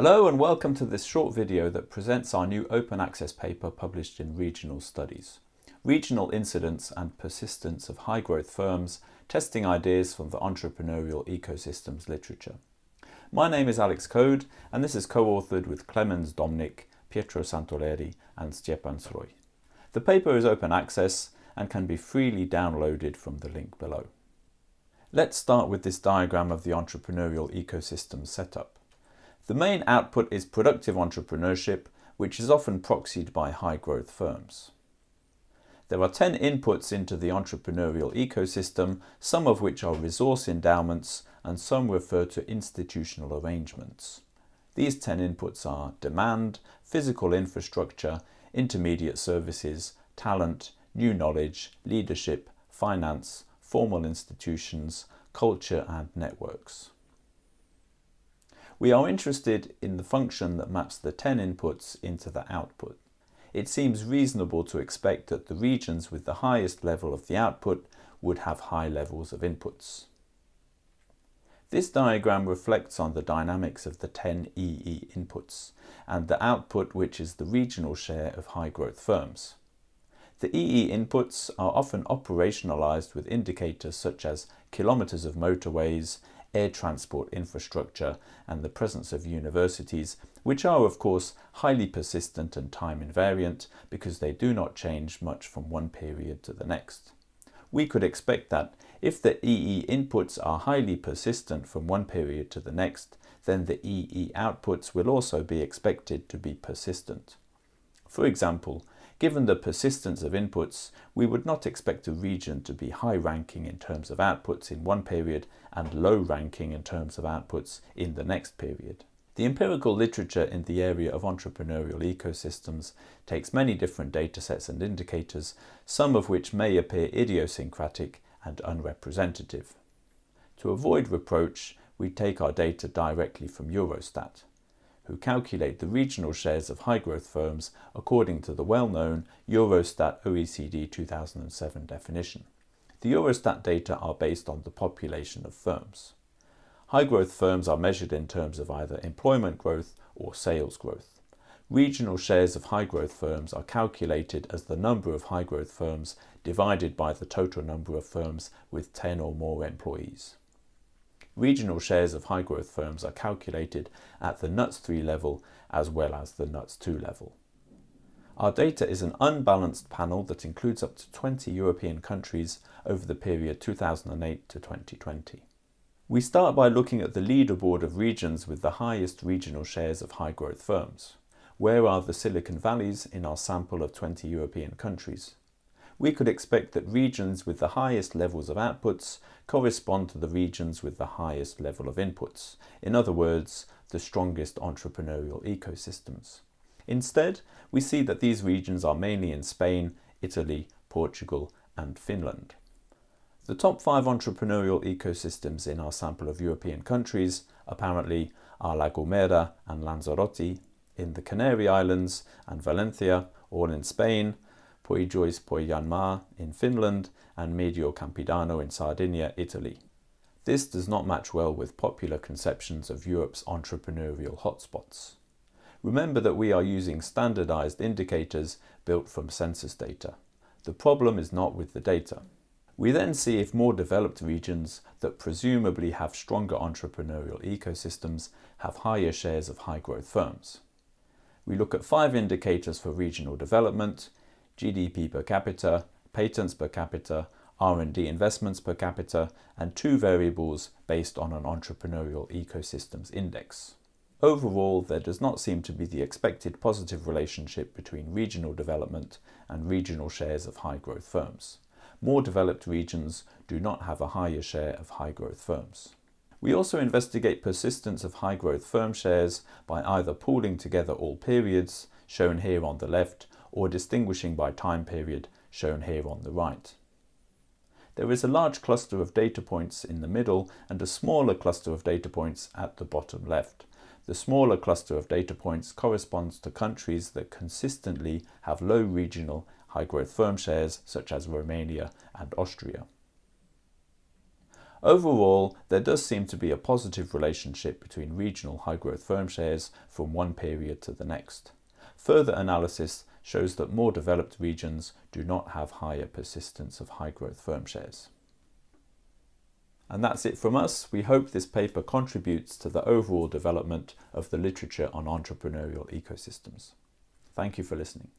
Hello and welcome to this short video that presents our new open access paper published in Regional Studies. Regional Incidence and Persistence of High Growth Firms, Testing Ideas from the Entrepreneurial Ecosystems Literature. My name is Alex Coad and this is co-authored with Clemens, Domnick, Pietro Santoleri and Stjepan Srhoj. The paper is open access and can be freely downloaded from the link below. Let's start with this diagram of the entrepreneurial ecosystem setup. The main output is productive entrepreneurship, which is often proxied by high-growth firms. There are 10 inputs into the entrepreneurial ecosystem, some of which are resource endowments and some refer to institutional arrangements. These 10 inputs are demand, physical infrastructure, intermediate services, talent, new knowledge, leadership, finance, formal institutions, culture and networks. We are interested in the function that maps the 10 inputs into the output. It seems reasonable to expect that the regions with the highest level of the output would have high levels of inputs. This diagram reflects on the dynamics of the 10 EE inputs and the output, which is the regional share of high growth firms. The EE inputs are often operationalized with indicators such as kilometers of motorways, air transport infrastructure and the presence of universities, which are of course highly persistent and time invariant because they do not change much from one period to the next. We could expect that if the EE inputs are highly persistent from one period to the next, then the EE outputs will also be expected to be persistent. For example, given the persistence of inputs, we would not expect a region to be high ranking in terms of outputs in one period and low ranking in terms of outputs in the next period. The empirical literature in the area of entrepreneurial ecosystems takes many different datasets and indicators, some of which may appear idiosyncratic and unrepresentative. To avoid reproach, we take our data directly from Eurostat, who calculate the regional shares of high-growth firms according to the well-known Eurostat OECD 2007 definition. The Eurostat data are based on the population of firms. High-growth firms are measured in terms of either employment growth or sales growth. Regional shares of high-growth firms are calculated as the number of high-growth firms divided by the total number of firms with 10 or more employees. Regional shares of high-growth firms are calculated at the NUTS 3 level as well as the NUTS 2 level. Our data is an unbalanced panel that includes up to 20 European countries over the period 2008 to 2020. We start by looking at the leaderboard of regions with the highest regional shares of high-growth firms. Where are the Silicon Valleys in our sample of 20 European countries? We could expect that regions with the highest levels of outputs correspond to the regions with the highest level of inputs. In other words, the strongest entrepreneurial ecosystems. Instead, we see that these regions are mainly in Spain, Italy, Portugal and Finland. The top 5 entrepreneurial ecosystems in our sample of European countries apparently are La Gomera and Lanzarote in the Canary Islands and Valencia, all in Spain, Poi-Joyce-Poi-Janmar in Finland and Medio Campidano in Sardinia, Italy. This does not match well with popular conceptions of Europe's entrepreneurial hotspots. Remember that we are using standardized indicators built from census data. The problem is not with the data. We then see if more developed regions that presumably have stronger entrepreneurial ecosystems have higher shares of high-growth firms. We look at 5 indicators for regional development: GDP per capita, patents per capita, R&D investments per capita, and 2 variables based on an entrepreneurial ecosystems index. Overall, there does not seem to be the expected positive relationship between regional development and regional shares of high-growth firms. More developed regions do not have a higher share of high-growth firms. We also investigate persistence of high-growth firm shares by either pooling together all periods, shown here on the left, or distinguishing by time period, shown here on the right. There is a large cluster of data points in the middle and a smaller cluster of data points at the bottom left. The smaller cluster of data points corresponds to countries that consistently have low regional high-growth firm shares, such as Romania and Austria. Overall, there does seem to be a positive relationship between regional high-growth firm shares from one period to the next. Further analysis shows that more developed regions do not have higher persistence of high-growth firm shares. And that's it from us. We hope this paper contributes to the overall development of the literature on entrepreneurial ecosystems. Thank you for listening.